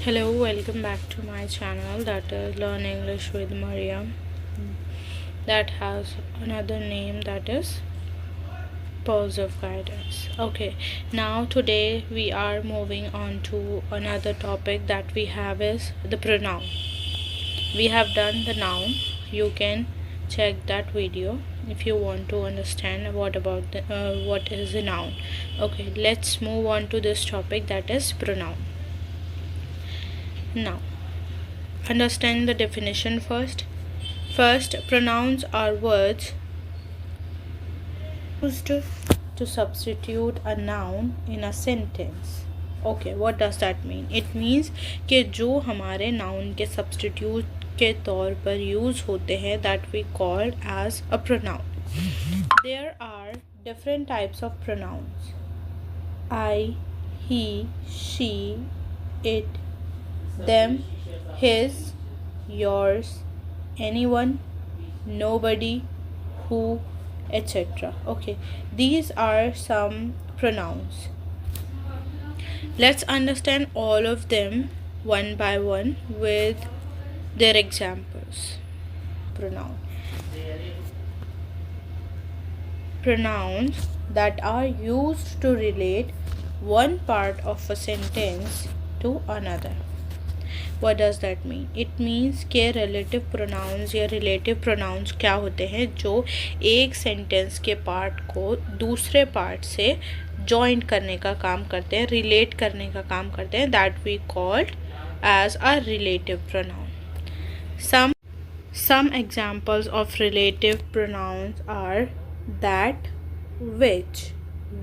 Hello, welcome back to my channel that is Learn English with Mariam, that has another name that is Pearls of Guidance. Okay, now today we are moving on to another topic that we have is the pronoun. We have done the noun. You can check that video if you want to understand what is the noun. Okay, let's move on to this topic that is pronoun. Now understand the definition first. First, pronouns are words used to substitute a noun in a sentence. Okay, what does that mean? It means कि जो हमारे noun के substitute के तौर पर use होते हैं that we call as a pronoun. There are different types of pronouns. I, he, she, it, them, his, yours, anyone, nobody, who, etc. Okay, these are some pronouns. Let's understand all of them one by one with their examples. Pronouns that are used to relate one part of a sentence to another. What does that mean? It means कि relative pronouns या relative pronouns क्या होते हैं जो एक sentence के part को दूसरे part से join करने का काम करते हैं, relate करने का काम करते हैं, that we called as a relative pronoun. Some examples of relative pronouns are that, which,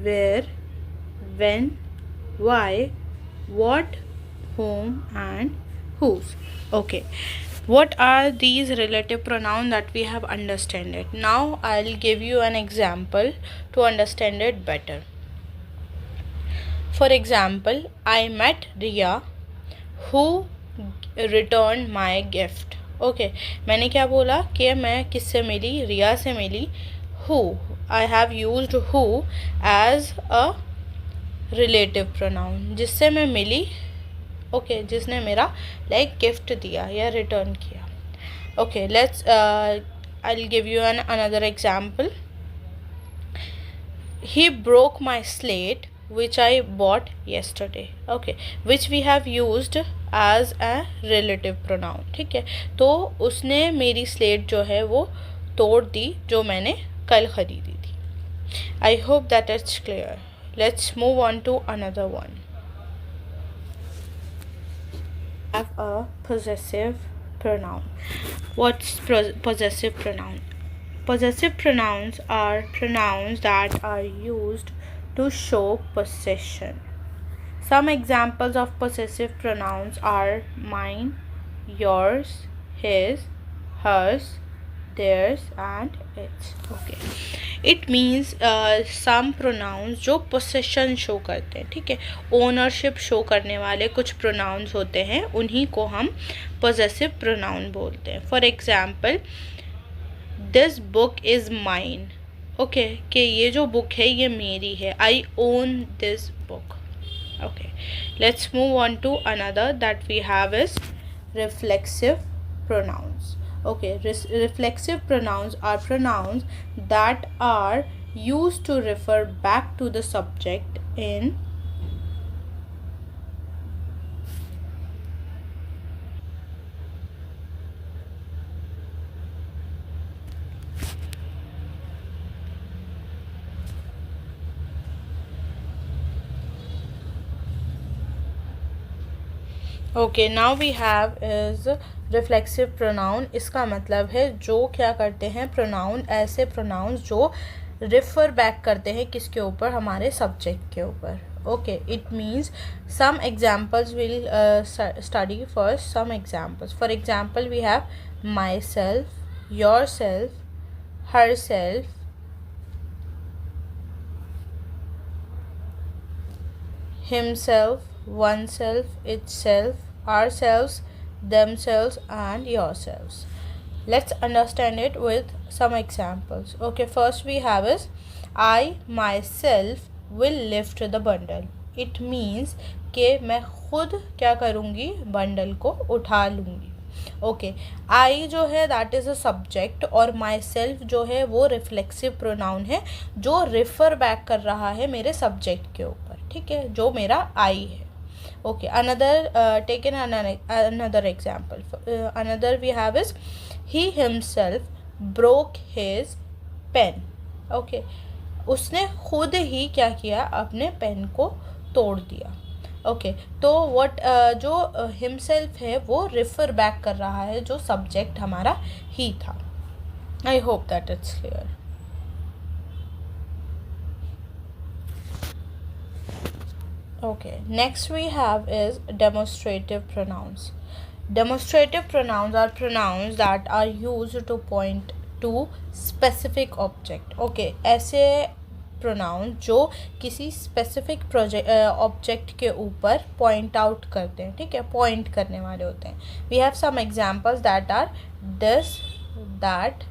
where, when, why, what, whom, and whose. Okay, what are these relative pronouns that we have understand it? Now I'll give you an example to understand it better. For example, I met Riya who returned my gift. Okay, मैंने क्या बोला कि मैं किससे मिली? रिया से मिली. Who, I have used who as a relative pronoun, जिससे मैं मिली. Okay, जिसने मेरा लाइक गिफ्ट दिया या रिटर्न किया. Okay, let's I will give you an another example. He broke my slate which I bought yesterday. Okay, which we have used as a relative pronoun. ठीक है, तो उसने मेरी स्लेट जो है वो तोड़ दी जो मैंने कल खरीदी थी. I hope that is clear. Let's move on to another one. Have a possessive pronoun. What's possessive pronoun? Possessive pronouns are pronouns that are used to show possession. Some examples of possessive pronouns are mine, yours, his, hers, theirs, and its. Okay, it means some pronouns जो possession show करते हैं. ठीक है, ownership show करने वाले कुछ pronounce होते हैं, उन्हीं को हम पोजेसिव प्रोनाउन बोलते हैं. For example, this book is mine. Okay, कि ये जो बुक है ये मेरी है. I own this book. Okay, let's move on to another that we have is reflexive pronouns. Okay, reflexive pronouns are pronouns that are used to refer back to the subject in okay. Now we have is reflexive pronoun. इसका मतलब है जो क्या करते हैं pronoun, ऐसे pronounce जो refer back करते हैं किसके ऊपर, हमारे सब्जेक्ट के ऊपर. Okay, it means some examples will study first. Some examples, for example we have myself, yourself, herself, himself, oneself, itself, ourselves, themselves, and yourselves. Let's understand it with some examples. Okay, first we have is I myself will lift the bundle. It means कि मैं खुद क्या करूँगी, bundle को उठा लूँगी। Okay, आई जो है दैट इज़ अ सब्जेक्ट और माई सेल्फ जो है वो रिफ्लेक्सिव प्रोनाउन है जो रेफर बैक कर रहा है मेरे सब्जेक्ट के ऊपर, ठीक है, जो मेरा आई है। Okay, another take in another example, another we have is he himself broke his pen. Okay, उसने खुद ही क्या किया, अपने पेन को तोड़ दिया। ओके, तो व्हाट जो हिमसेल्फ है वो रेफर बैक कर रहा है जो सब्जेक्ट हमारा ही था। I hope that it's clear. Okay, next we have is demonstrative pronouns. Demonstrative pronouns are pronouns that are used to point to specific object. Okay, ऐसे प्रोनाउन जो किसी स्पेसिफिक ऑब्जेक्ट के ऊपर पॉइंट आउट करते हैं, ठीक है, पॉइंट करने वाले होते हैं। We have some examples that are this, that,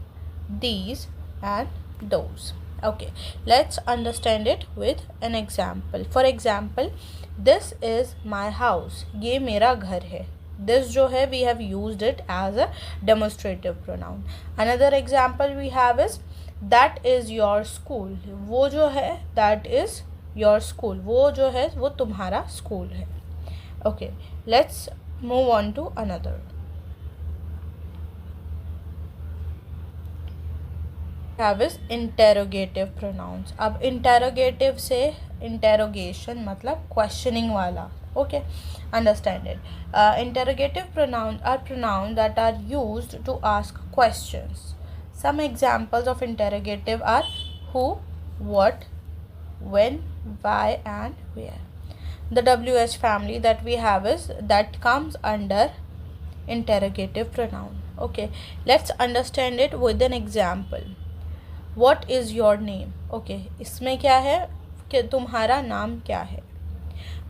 these and those. Okay, let's understand it with an example. For example, this is my house. ये मेरा घर है। This जो है we have used it as a demonstrative pronoun. Another example we have is that is your school. वो जो है that is your school. वो जो है वो तुम्हारा स्कूल है। Okay, let's move on to another. have is interrogative pronouns. अब interrogative से interrogation मतलब questioning वाला। Okay, understand it. Interrogative pronouns are pronouns that are used to ask questions. Some examples of interrogative are who, what, when, why and where. The WH family that we have is that comes under interrogative pronoun. Okay, let's understand it with an example. What is your name? Okay, इसमें क्या है कि तुम्हारा नाम क्या है।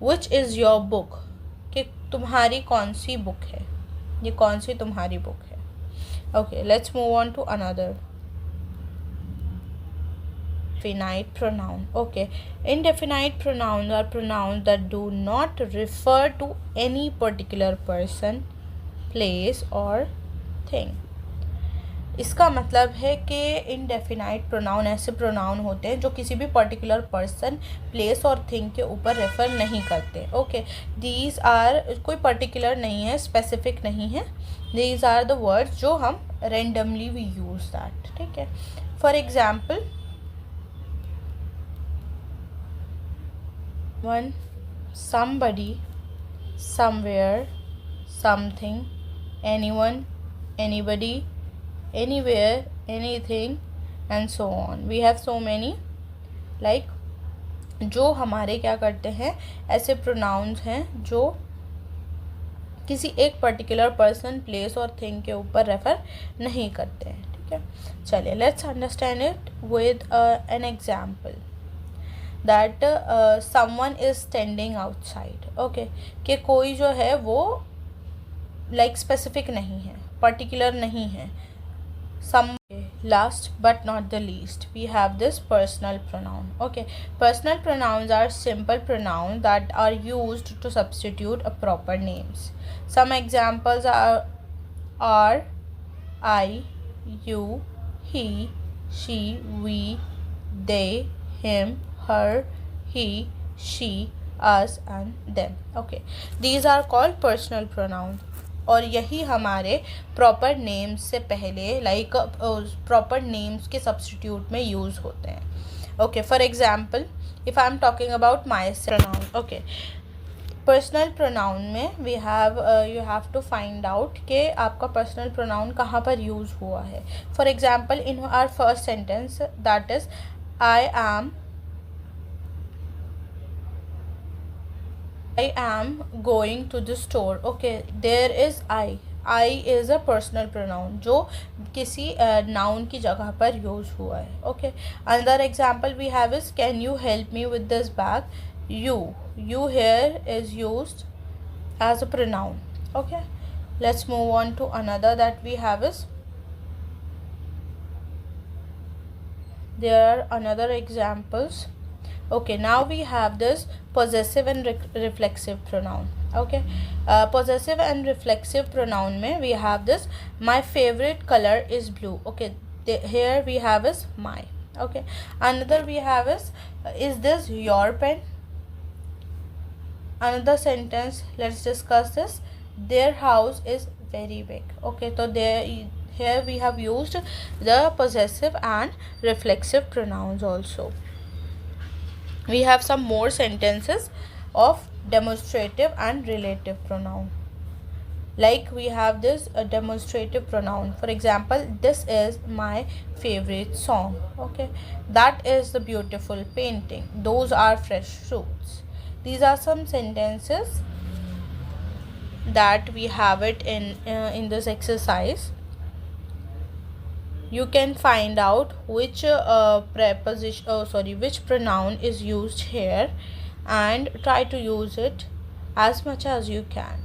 Which is your book? कि तुम्हारी कौन सी बुक है, ये कौन सी तुम्हारी बुक है। Okay, let's move on to another. Indefinite pronoun. Okay, indefinite pronouns are pronouns that do not refer to any particular person, place or thing. इसका मतलब है कि इनडेफिनाइट प्रोनाउन ऐसे प्रोनाउन होते हैं जो किसी भी पर्टिकुलर पर्सन, प्लेस और थिंग के ऊपर रेफ़र नहीं करते। ओके, दीज आर, कोई पर्टिकुलर नहीं है, स्पेसिफिक नहीं है, दीज आर द वर्ड्स जो हम रेंडमली वी यूज़ दैट, ठीक है। For example, one, somebody, somewhere, something, anyone, anybody, anywhere, anything and so on. We have so many like जो हमारे क्या करते हैं, ऐसे प्रोनाउंस हैं जो किसी एक पर्टिकुलर पर्सन, प्लेस और थिंग के ऊपर रेफर नहीं करते हैं, ठीक है। चलिए, let's understand it with an example that someone is standing outside. Okay, कि कोई जो है वो लाइक स्पेसिफिक नहीं है, पर्टिकुलर नहीं है। Some, last but not the least, we have this personal pronoun. Okay, personal pronouns are simple pronouns that are used to substitute a proper names. Some examples are I, you, he, she, we, they, him, her, he, she, us and them. Okay, these are called personal pronouns. और यही हमारे proper names से पहले like proper names के substitute में use होते हैं। Okay, for example, if I am talking about my pronoun. Okay, personal pronoun में we have you have to find out कि आपका पर्सनल प्रोनाउन कहाँ पर यूज़ हुआ है। For example, in our first sentence that is I am going to the store. Okay, there is I. I is a personal pronoun जो किसी noun की जगह पर यूज़ हुआ है। Okay, another example we have is can you help me with this bag? You here is used as a pronoun. Okay, let's move on to another that we have is, there are another examples Okay, now we have this possessive and reflexive pronoun. Okay, possessive and reflexive pronoun mein we have this my favorite color is blue. Okay, here we have is my. Okay, another we have is this your pen? Another sentence, let's discuss this. Their house is very big. Okay, so there here we have used the possessive and reflexive pronouns also. We have some more sentences of demonstrative and relative pronoun. Like we have this a demonstrative pronoun. For example, this is my favorite song. Okay, that is the beautiful painting. Those are fresh fruits. These are some sentences that we have it in this exercise. You can find out which which pronoun is used here and try to use it as much as you can.